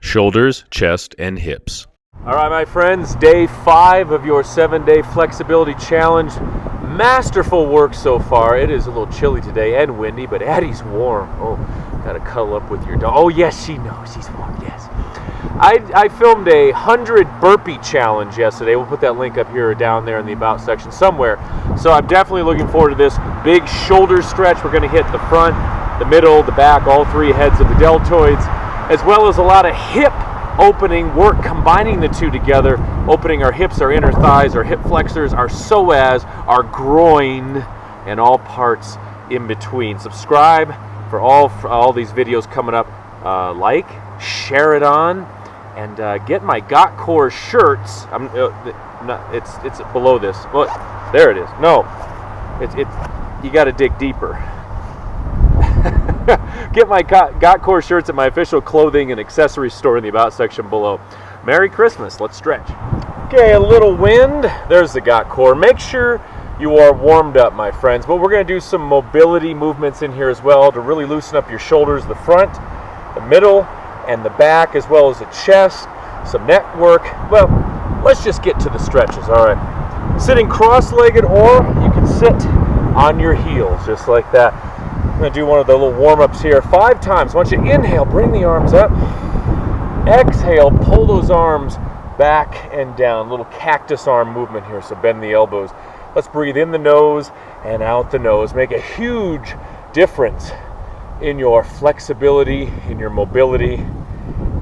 shoulders, chest, and hips. All right, my friends, day 5 of your 7-day flexibility challenge. Masterful work so far. It is a little chilly today and windy, but Addie's warm. Oh, gotta cuddle up with your dog. Oh, yes, she knows she's warm, yes. I filmed a 100 burpee challenge yesterday. We'll put that link up here or down there in the About section somewhere. So I'm definitely looking forward to this big shoulder stretch. We're gonna hit the front, the middle, the back, all 3 heads of the deltoids, as well as a lot of hip opening work, combining the 2 together, opening our hips, our inner thighs, our hip flexors, our psoas, our groin, and all parts in between. Subscribe for all these videos coming up. Like, share it on, and get my Got Core shirts. It's below this. Look, there it is. No, it's you got to dig deeper. Get my Got Core shirts at my official clothing and accessory store in the About section below. Merry Christmas. Let's stretch. Okay, a little wind. There's the Got Core. Make sure you are warmed up, my friends. But we're going to do some mobility movements in here as well to really loosen up your shoulders, the front, the middle, and the back, as well as the chest, some neck work. Well, let's just get to the stretches, all right? Sitting cross-legged, or you can sit on your heels, just like that. I'm going to do one of the little warm-ups here 5 times. Once you inhale, bring the arms up. Exhale, pull those arms back and down. Little cactus arm movement here, so bend the elbows. Let's breathe in the nose and out the nose. Make a huge difference in your flexibility, in your mobility,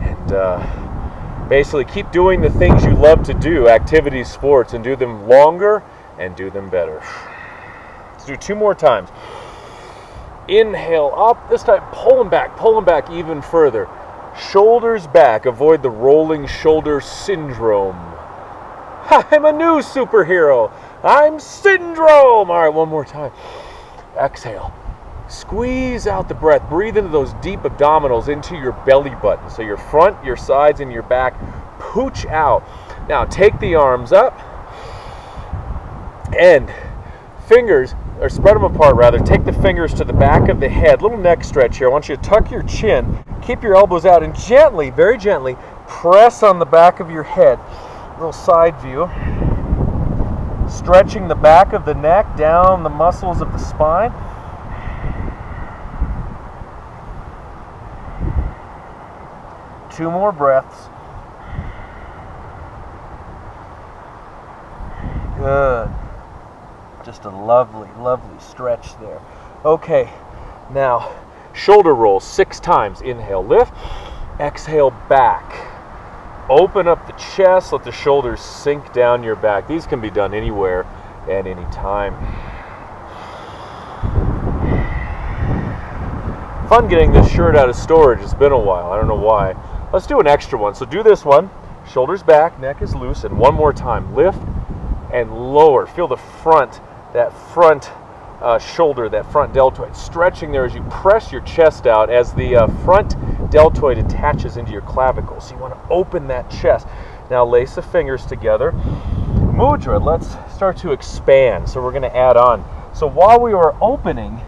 and basically keep doing the things you love to do, activities, sports, and do them longer and do them better. Let's do 2 more times. Inhale up, this time pulling back even further. Shoulders back, avoid the rolling shoulder syndrome. I'm a new superhero. I'm Syndrome. All right, one more time. Exhale. Squeeze out the breath. Breathe into those deep abdominals, into your belly button. So your front, your sides, and your back pooch out. Now take the arms up and fingers, or spread them apart rather. Take the fingers to the back of the head. Little neck stretch here. I want you to tuck your chin, keep your elbows out, and gently, very gently, press on the back of your head. Little side view. Stretching the back of the neck, down the muscles of the spine. Two more breaths. Good. Just a lovely, lovely stretch there. Okay, now shoulder rolls 6 times. Inhale, lift. Exhale, back. Open up the chest, let the shoulders sink down your back. These can be done anywhere and anytime. Fun getting this shirt out of storage. It's been a while. I don't know why. Let's do an extra one. So do this one. Shoulders back, neck is loose, and one more time. Lift and lower. Feel the front, that front shoulder, that front deltoid stretching there as you press your chest out as the front deltoid attaches into your clavicle. So you want to open that chest. Now lace the fingers together. Mudra, let's start to expand. So we're going to add on. So while we were opening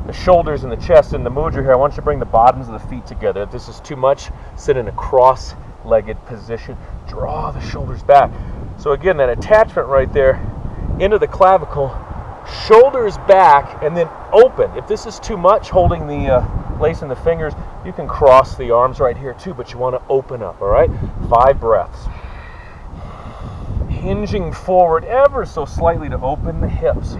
the shoulders and the chest in the mudra here, I want you to bring the bottoms of the feet together. If this is too much, sit in a cross-legged position. Draw the shoulders back. So again, that attachment right there into the clavicle, shoulders back, and then open. If this is too much, holding the lace in the fingers, you can cross the arms right here too, but you want to open up, all right? 5 breaths. Hinging forward ever so slightly to open the hips.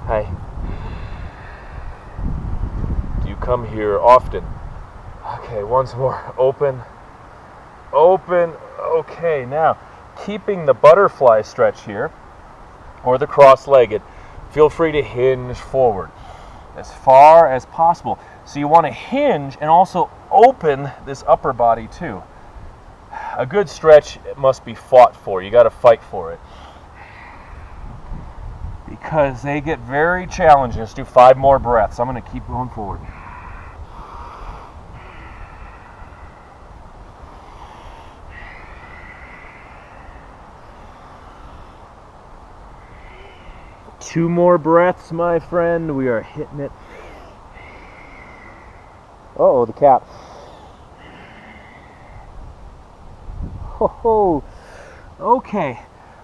Hi. Do you come here often? Okay, once more. Open. Open. Okay, now keeping the butterfly stretch here, or the cross-legged, feel free to hinge forward as far as possible. So you want to hinge and also open this upper body too. A good stretch must be fought for. You got to fight for it, because they get very challenging. Let's do 5 more breaths. I'm going to keep going forward. 2 more breaths, my friend. We are hitting it. Uh-oh, the cat. Oh, okay.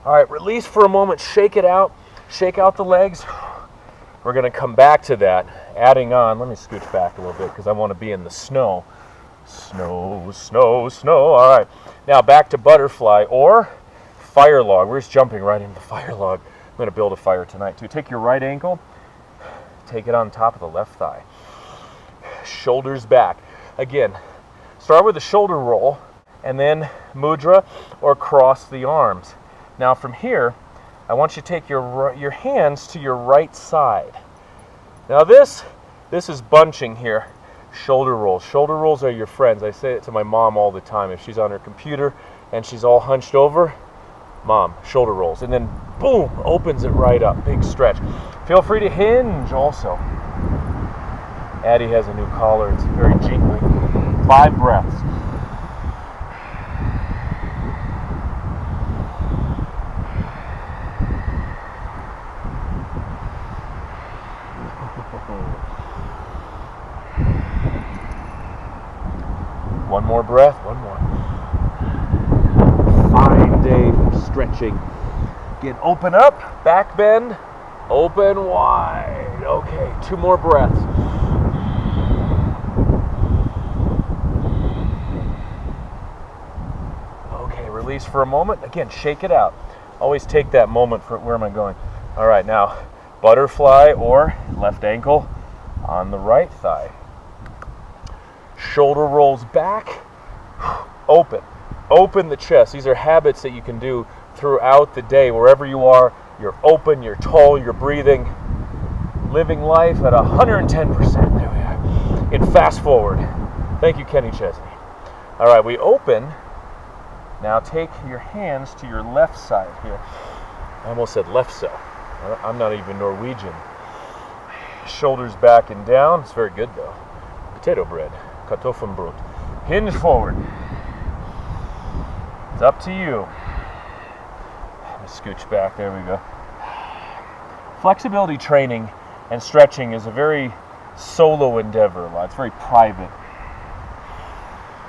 All right, release for a moment. Shake it out. Shake out the legs. We're going to come back to that, adding on. Let me scooch back a little bit because I want to be in the snow. Snow, snow, snow. All right. Now back to butterfly or fire log. We're just jumping right into the fire log. I'm going to build a fire tonight too. Take your right ankle. Take it on top of the left thigh. Shoulders back. Again, start with a shoulder roll and then mudra or cross the arms. Now from here, I want you to take your hands to your right side. Now this is bunching here. Shoulder rolls. Shoulder rolls are your friends. I say it to my mom all the time. If she's on her computer and she's all hunched over, Mom, shoulder rolls. And then boom, opens it right up. Big stretch. Feel free to hinge also. Addie has a new collar. It's very jingly. 5 breaths. One more breath, one more. Fine day for stretching. Again, open up, back bend, open wide. Okay, 2 more breaths. Okay, release for a moment. Again, shake it out. Always take that moment for where am I going? All right, now butterfly or left ankle on the right thigh. Shoulder rolls back, open the chest. These are habits that you can do throughout the day. Wherever you are, you're open, you're tall, you're breathing, living life at 110%. There we are. And fast forward. Thank you, Kenny Chesney. All right, we open. Now take your hands to your left side here. I almost said left so. I'm not even Norwegian. Shoulders back and down. It's very good though. Potato bread. Kartoffelbrot. Hinge forward. It's up to you. Scooch back. There we go. Flexibility training and stretching is a very solo endeavor. It's very private.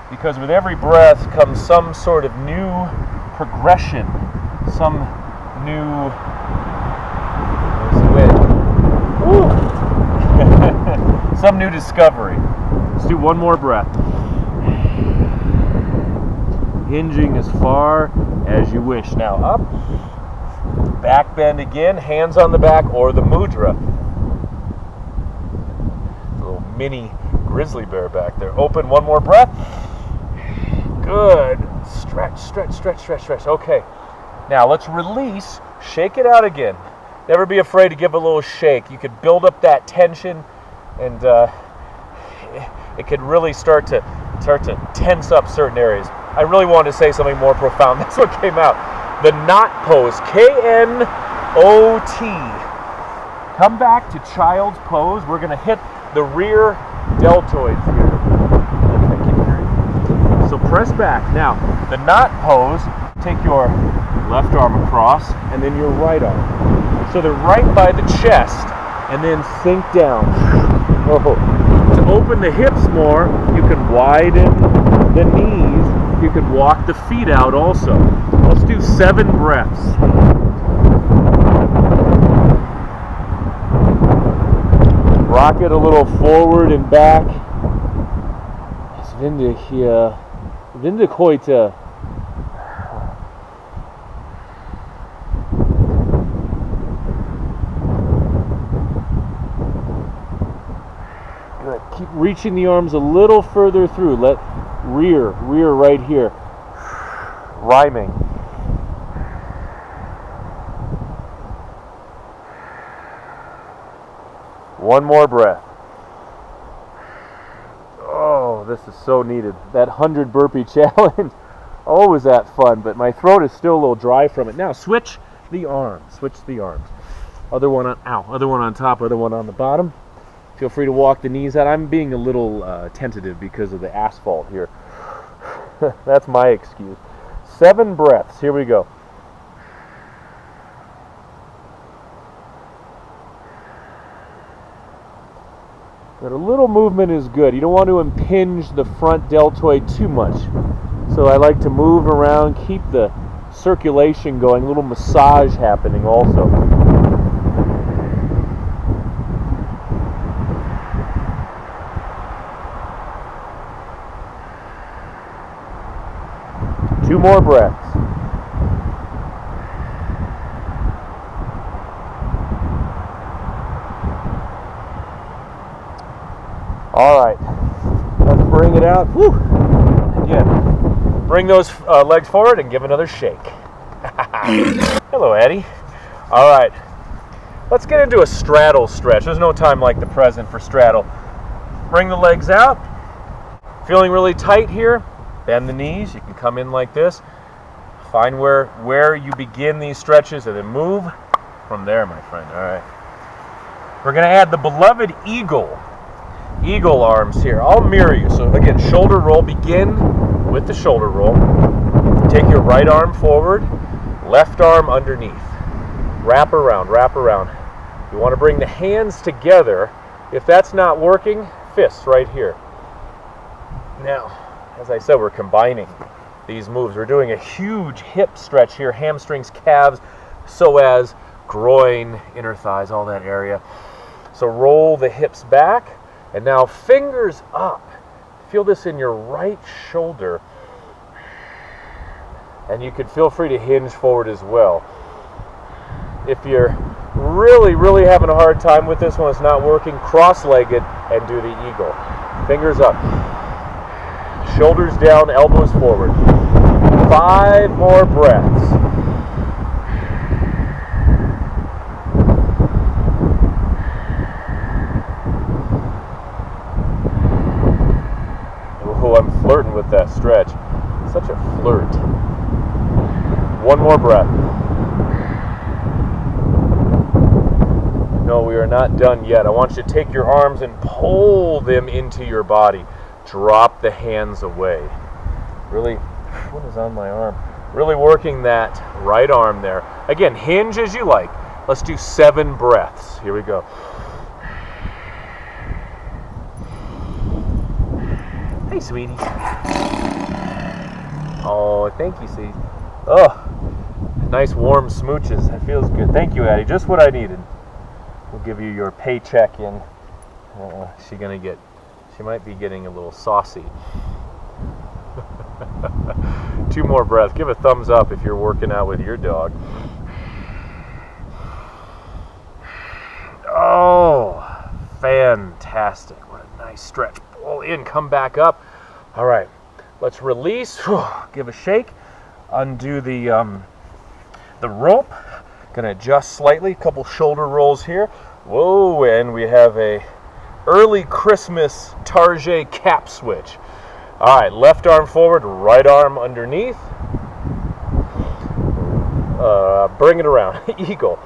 Because with every breath comes some sort of new progression, some new some new discovery. Let's do one more breath. Hinging as far as you wish. Now up. Back bend again. Hands on the back or the mudra. A little mini grizzly bear back there. Open. One more breath. Good. Stretch, stretch, stretch, stretch, stretch. Okay. Now let's release. Shake it out again. Never be afraid to give a little shake. You could build up that tension and it could really start to tense up certain areas. I really wanted to say something more profound. That's what came out. The knot pose, K-N-O-T. Come back to child's pose. We're going to hit the rear deltoids here. So press back. Now, the knot pose, take your left arm across and then your right arm. So they're right by the chest and then sink down. To open the hips more, you can widen the knees. You can walk the feet out also. Let's do 7 breaths. Rock it a little forward and back. Winde heute. Good. Keep reaching the arms a little further through. Let rear right here. Rhyming. One more breath. Oh, this is so needed. That 100 burpee challenge. Oh, was that fun, but my throat is still a little dry from it. Now, switch the arms. Switch the arms. Other one on top, other one on the bottom. Feel free to walk the knees out. I'm being a little tentative because of the asphalt here. That's my excuse. 7 breaths. Here we go. But a little movement is good. You don't want to impinge the front deltoid too much. So I like to move around, keep the circulation going, a little massage happening also. Two more breaths. All right, let's bring it out. Woo. Again, bring those legs forward and give another shake. Hello, Eddie. All right, let's get into a straddle stretch. There's no time like the present for straddle. Bring the legs out. Feeling really tight here? Bend the knees. You can come in like this. Find where you begin these stretches and then move from there, my friend. All right. We're going to add the beloved eagle arms here. I'll mirror you. So again, shoulder roll. Begin with the shoulder roll. Take your right arm forward, left arm underneath. Wrap around, wrap around. You want to bring the hands together. If that's not working, fists right here. Now, as I said, we're combining these moves. We're doing a huge hip stretch here, hamstrings, calves, psoas, groin, inner thighs, all that area. So roll the hips back, and now fingers up. Feel this in your right shoulder. And you could feel free to hinge forward as well. If you're really having a hard time with this one, it's not working, cross-legged and do the eagle. Fingers up. Shoulders down, elbows forward. 5 more breaths. Oh, I'm flirting with that stretch. Such a flirt. 1 more breath. No, we are not done yet. I want you to take your arms and pull them into your body. Drop the hands away. Really, what is on my arm? Really working that right arm there. Again, hinge as you like. Let's do 7 breaths. Here we go. Hey, sweetie. Oh, thank you, sweetie. Oh, nice warm smooches. That feels good. Thank you, Addie. Just what I needed. We'll give you your paycheck in. She might be getting a little saucy. 2 more breaths. Give a thumbs up if you're working out with your dog. Oh, fantastic. What a nice stretch. Pull in, come back up. All right, let's release. Give a shake. Undo the rope. Gonna adjust slightly. Couple shoulder rolls here. Whoa, and we have a early Christmas Target cap switch. All right, left arm forward, right arm underneath. Bring it around, eagle.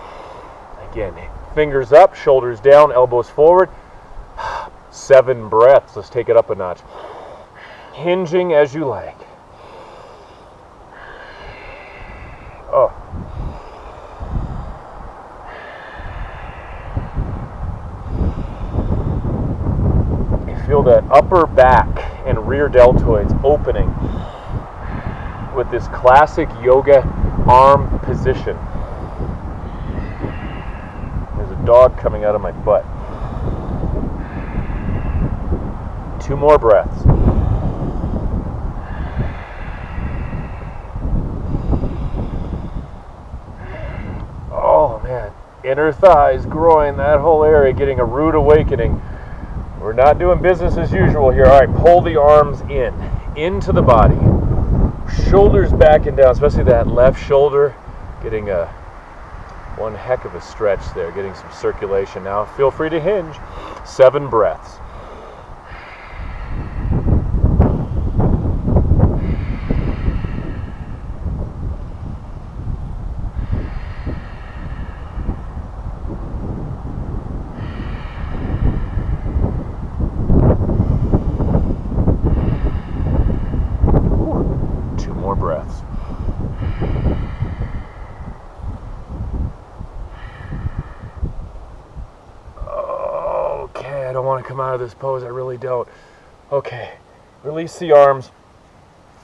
Again, fingers up, shoulders down, elbows forward. 7 breaths. Let's take it up a notch. Hinging as you like. Oh. Feel that upper back and rear deltoids opening with this classic yoga arm position. There's a dog coming out of my butt. 2 more breaths. Oh man, inner thighs, groin, that whole area getting a rude awakening. We're not doing business as usual here. All right, pull the arms into the body. Shoulders back and down, especially that left shoulder, getting one heck of a stretch there, getting some circulation. Now feel free to hinge. 7 breaths. want to come out of this pose. I really don't. Okay, release the arms.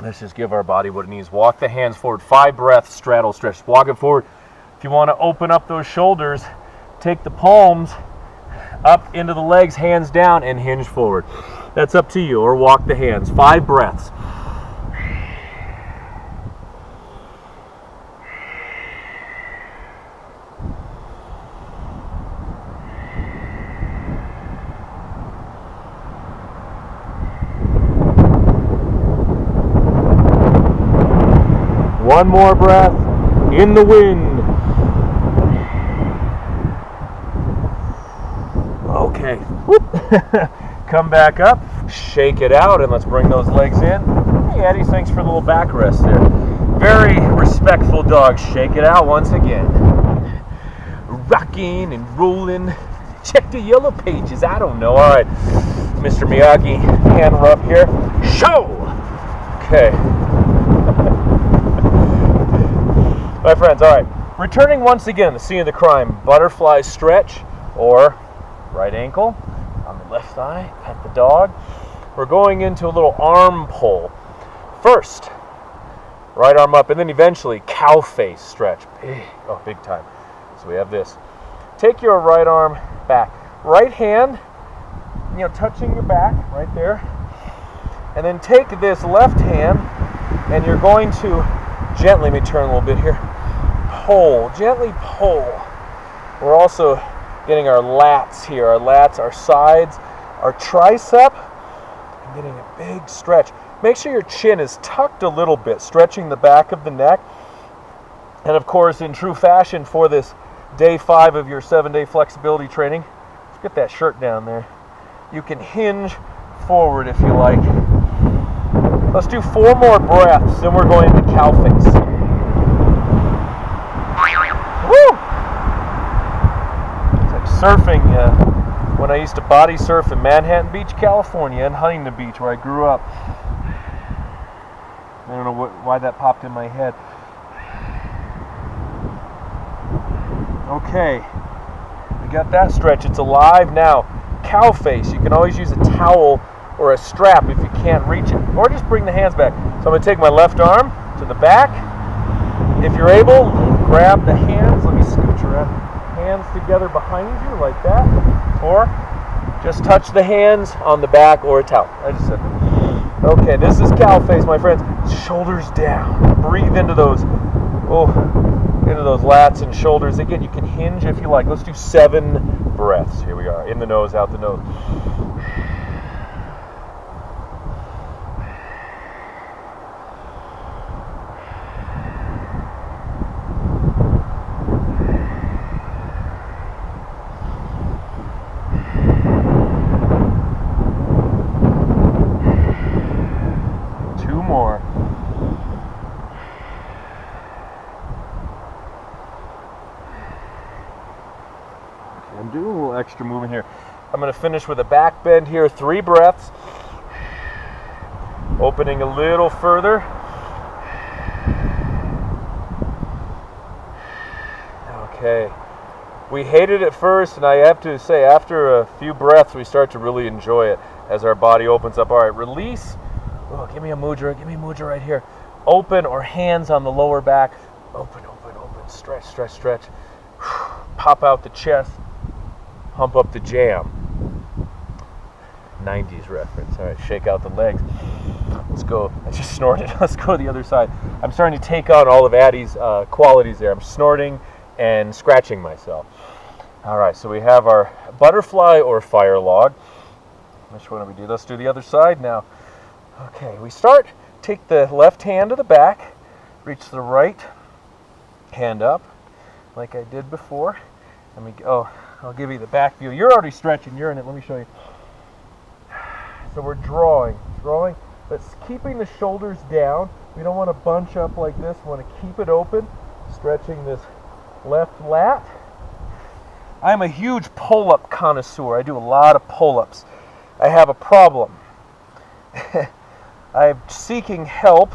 Let's just give our body what it needs. Walk the hands forward. 5 breaths, straddle stretch. Walk it forward. If you want to open up those shoulders, take the palms up into the legs, hands down, and hinge forward. That's up to you, or walk the hands. 5 breaths. One more breath in the wind. Okay. Come back up, shake it out, and let's bring those legs in. Hey, Eddie, thanks for the little back rest there. Very respectful dog. Shake it out once again. Rocking and rolling. Check the yellow pages. I don't know. All right, Mr. Miyagi, hand rub here. Show! Okay. My friends, all right. Returning once again, the scene of the crime. Butterfly stretch, or right ankle on the left thigh, pet the dog. We're going into a little arm pull. First, right arm up, and then eventually Cowface stretch. Big time. So we have this. Take your right arm back. Right hand, touching your back right there. And then take this left hand, and you're going to gently, let me turn a little bit here. Pull, gently pull. We're also getting our lats here. Our lats, our sides, our tricep. I'm getting a big stretch. Make sure your chin is tucked a little bit, stretching the back of the neck. And of course, in true fashion for this day 5 of your 7-day flexibility training, let's get that shirt down there. You can hinge forward if you like. Let's do 4 more breaths, then we're going into Cowface. Woo! It's like surfing when I used to body surf in Manhattan Beach, California, and Huntington Beach, where I grew up. I don't know why that popped in my head. Okay, we got that stretch. It's alive now. Cowface. You can always use a towel or a strap if you can't reach it, or just bring the hands back. So I'm going to take my left arm to the back. If you're able, grab the hands. Let me scooch around. Hands together behind you like that, or just touch the hands on the back or a towel. I just said that. Okay, this is Cowface, my friends. Shoulders down. Breathe into those, into those lats and shoulders. Again, you can hinge if you like. Let's do 7 breaths. Here we are. In the nose, out the nose. I'm doing a little extra movement here. I'm going to finish with a back bend here. 3 breaths. Opening a little further. Okay. We hated it first, and I have to say, after a few breaths, we start to really enjoy it as our body opens up. All right, release. Oh, give me a mudra. Give me a mudra right here. Open, or hands on the lower back. Open, open, open. Stretch, stretch, stretch. Pop out the chest. Hump up the jam. 90s reference. All right, shake out the legs. Let's go. I just snorted. Let's go to the other side. I'm starting to take on all of Addie's qualities there. I'm snorting and scratching myself. All right, so we have our butterfly or fire log. Which one do we do? Let's do the other side now. Okay, we start. Take the left hand to the back. Reach the right hand up like I did before. Let me go. I'll give you the back view. You're already stretching. You're in it. Let me show you. So we're drawing, but keeping the shoulders down. We don't want to bunch up like this. We want to keep it open, stretching this left lat. I'm a huge pull-up connoisseur. I do a lot of pull-ups. I have a problem. I'm seeking help,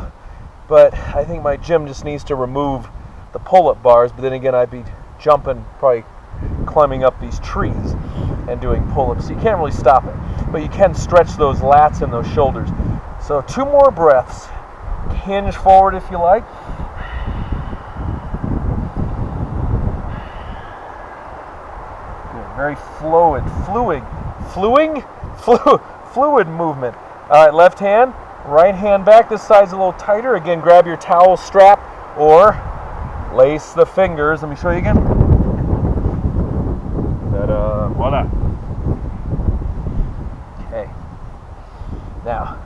but I think my gym just needs to remove the pull-up bars. But then again, I'd be jumping, probably climbing up these trees. and doing pull-ups. So you can't really stop it, but you can stretch those lats and those shoulders. So 2 more breaths. Hinge forward if you like. Good. Very fluid movement. All right, left hand, right hand back. This side's a little tighter. Again, grab your towel strap or lace the fingers. Let me show you again. Ta-da. Voila. Okay. Now,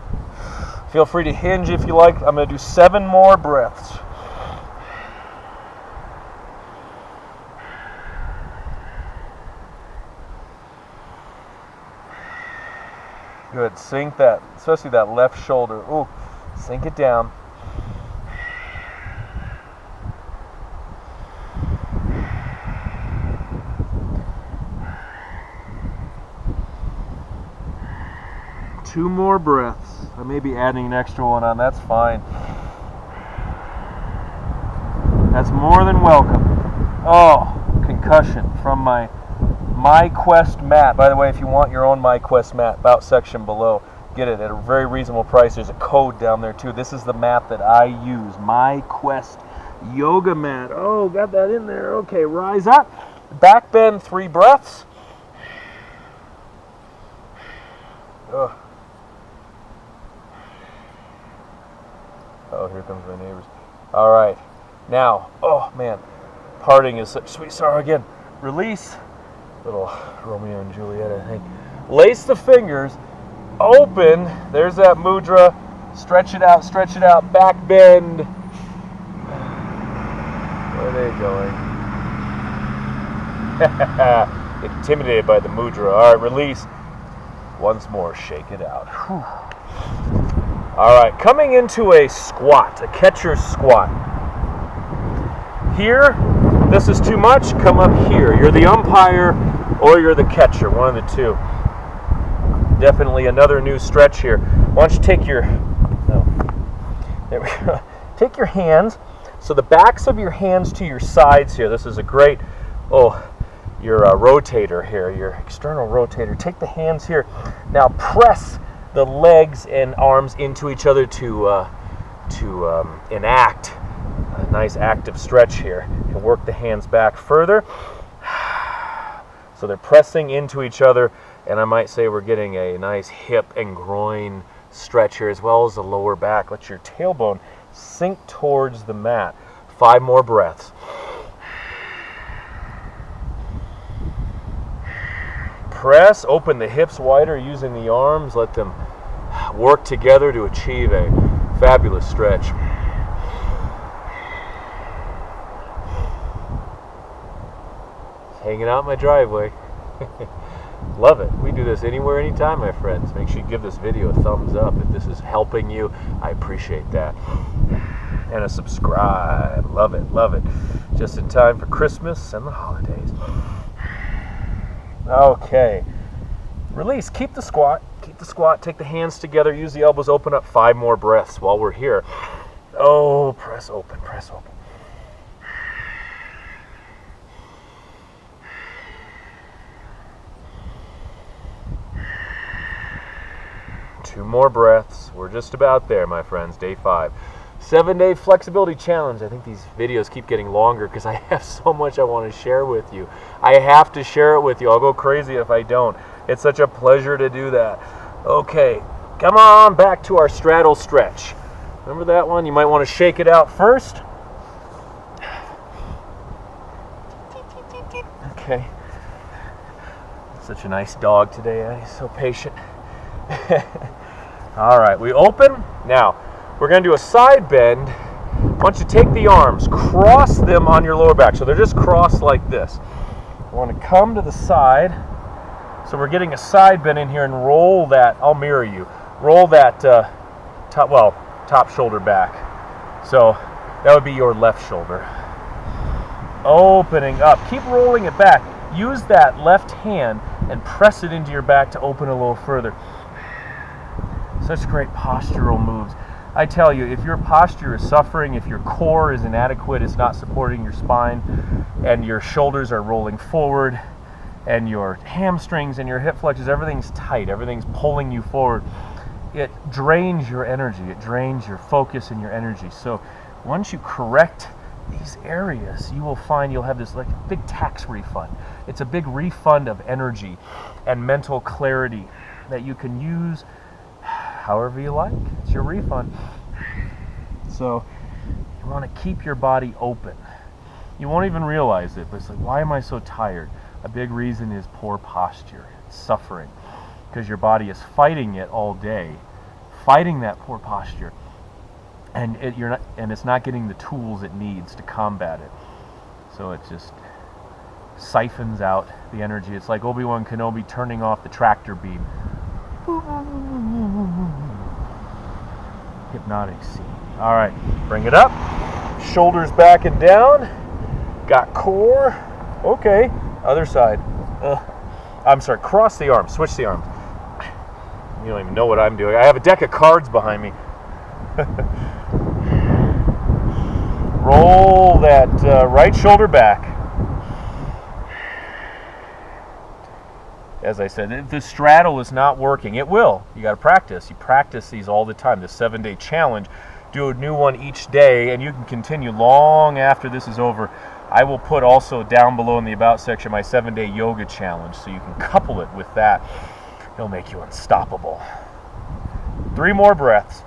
feel free to hinge if you like. I'm going to do 7 more breaths. Good. Sink that, especially that left shoulder. Ooh, sink it down. Two more breaths. I may be adding an extra one on. That's fine. That's more than welcome. Oh, concussion from my MyQuest mat. By the way, if you want your own MyQuest mat, about section below, get it at a very reasonable price. There's a code down there too. This is the mat that I use. MyQuest yoga mat. Oh, got that in there. Okay, rise up. Back bend, 3 breaths. Ugh. Oh, here comes my neighbors. All right. Now, oh man, parting is such sweet sorrow again. Release. Little Romeo and Juliet, I think. Lace the fingers. Open. There's that mudra. Stretch it out, back bend. Where are they going? Intimidated by the mudra. All right, release. Once more, shake it out. Whew. All right, coming into a squat, a catcher's squat. Here, this is too much, come up here. You're the umpire or you're the catcher, one of the two. Definitely another new stretch here. Why don't you take your, there we go. Take your hands, so the backs of your hands to your sides here. This is a great, your rotator here, your external rotator. Take the hands here. Now press the legs and arms into each other to enact a nice active stretch here. And work the hands back further. So they're pressing into each other, and I might say we're getting a nice hip and groin stretch here, as well as the lower back. Let your tailbone sink towards the mat. 5 more breaths. Press, open the hips wider using the arms. Let them work together to achieve a fabulous stretch. Hanging out in my driveway. Love it. We do this anywhere, anytime, my friends. Make sure you give this video a thumbs up if this is helping you. I appreciate that. And a subscribe. Love it, love it. Just in time for Christmas and the holidays. Okay. Release. Keep the squat. Keep the squat. Take the hands together. Use the elbows. Open up. 5 more breaths while we're here. Oh, press open. Press open. Two more breaths. We're just about there, my friends. Day 5. 7-day flexibility challenge. I think these videos keep getting longer because I have so much I want to share with you. I have to share it with you. I'll go crazy if I don't. It's such a pleasure to do that. Okay, come on back to our straddle stretch. Remember that one? You might want to shake it out first. Okay. Such a nice dog today. He's so patient. All right, we open. Now, we're going to do a side bend. I want you to take the arms, cross them on your lower back. So they're just crossed like this. I want to come to the side. So we're getting a side bend in here and roll that. I'll mirror you. Roll that top shoulder back. So that would be your left shoulder. Opening up. Keep rolling it back. Use that left hand and press it into your back to open a little further. Such great postural moves. I tell you, if your posture is suffering, if your core is inadequate, it's not supporting your spine, and your shoulders are rolling forward, and your hamstrings and your hip flexors, everything's tight, everything's pulling you forward. It drains your energy, it drains your focus and your energy. So once you correct these areas, you will find you'll have this like big tax refund. It's a big refund of energy and mental clarity that you can use however you like. It's your refund. So you want to keep your body open. You won't even realize it, but it's like, why am I so tired? A big reason is poor posture. It's suffering because your body is fighting it all day, fighting that poor posture, and it's not getting the tools it needs to combat it. So it just siphons out the energy. It's like Obi-Wan Kenobi turning off the tractor beam. Hypnotic scene. All right, bring it up. Shoulders back and down. Got core. Okay, other side. I'm sorry, cross the arms, switch the arms. You don't even know what I'm doing. I have a deck of cards behind me. Roll that right shoulder back. As I said, if the straddle is not working, it will. You got to practice. You practice these all the time. The 7-day challenge. Do a new one each day, and you can continue long after this is over. I will put also down below in the About section my 7-day yoga challenge, so you can couple it with that. It'll make you unstoppable. 3 more breaths.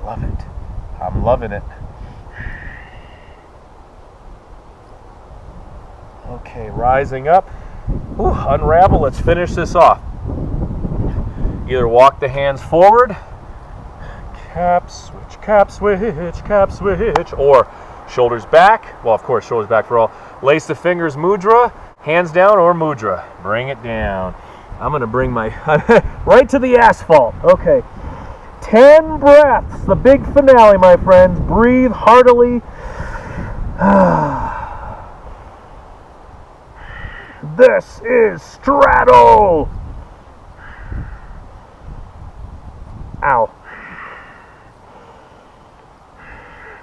Love it. I'm loving it. Okay, rising up. Ooh, unravel. Let's finish this off. Either walk the hands forward, cap switch, cap switch, cap switch, or shoulders back. Well, of course, shoulders back for all. Lace the fingers, mudra, hands down or mudra. Bring it down. I'm going to bring my right to the asphalt. Okay. 10 breaths. The big finale, my friends. Breathe heartily. This is straddle. Ow.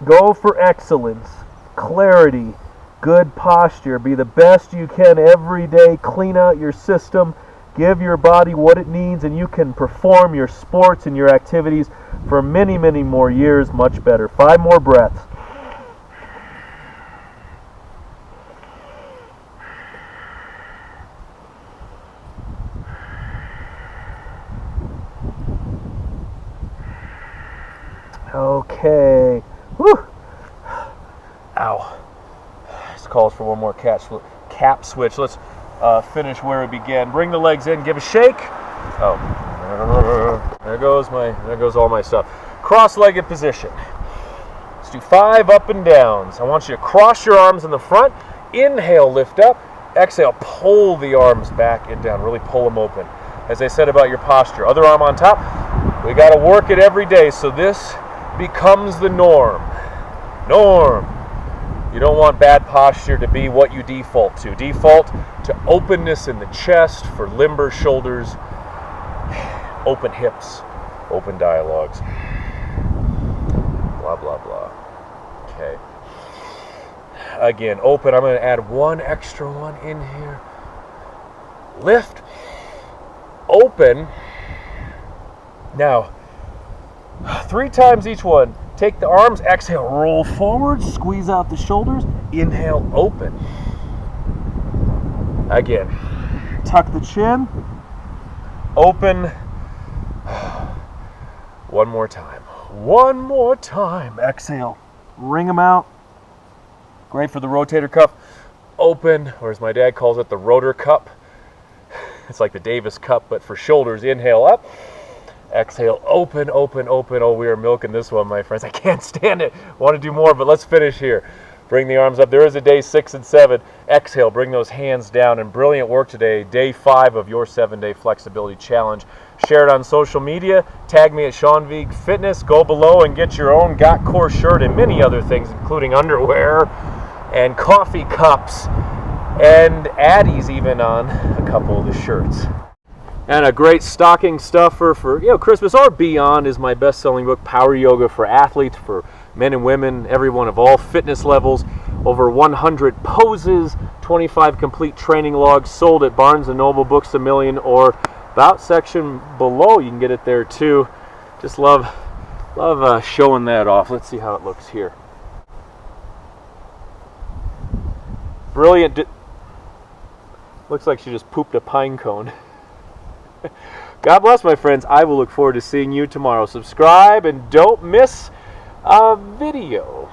Go for excellence, clarity, good posture. Be the best you can every day. Clean out your system. Give your body what it needs, and you can perform your sports and your activities for many, many more years much better. 5 more breaths. Okay. Whew. Ow. This calls for one more cap switch. Let's finish where we began. Bring the legs in. Give a shake. Oh, there goes all my stuff. Cross-legged position. Let's do 5 up and downs. I want you to cross your arms in the front. Inhale, lift up. Exhale, pull the arms back and down. Really pull them open. As I said about your posture, other arm on top. We got to work it every day, so this becomes the norm. You don't want bad posture to be what you default to. Default to openness in the chest for limber shoulders, open hips, open dialogues. Blah, blah, blah. Okay. Again, open. I'm going to add one extra one in here. Lift. Open. Now, 3 times each one. Take the arms, exhale, roll forward, squeeze out the shoulders, inhale, open. Again, tuck the chin, open. One more time. Exhale, wring them out. Great for the rotator cuff. Open, or as my dad calls it, the rotor cup. It's like the Davis Cup, but for shoulders. Inhale up. Exhale, open. Oh, we are milking this one, my friends. I can't stand it. Want to do more, but let's finish here. Bring the arms up. There is a day 6 and 7. Exhale, bring those hands down. And brilliant work today. Day 5 of your 7-day flexibility challenge. Share it on social media. Tag me at Vigue Fitness. Go below and get your own Got Core shirt and many other things, including underwear and coffee cups and Addies even on a couple of the shirts. And a great stocking stuffer for Christmas or beyond is my best-selling book, Power Yoga for Athletes, for men and women, everyone of all fitness levels. Over 100 poses, 25 complete training logs sold at Barnes & Noble, Books A Million, or About section below. You can get it there too. Just love showing that off. Let's see how it looks here. Brilliant. Looks like she just pooped a pine cone. God bless, my friends. I will look forward to seeing you tomorrow. Subscribe and don't miss a video.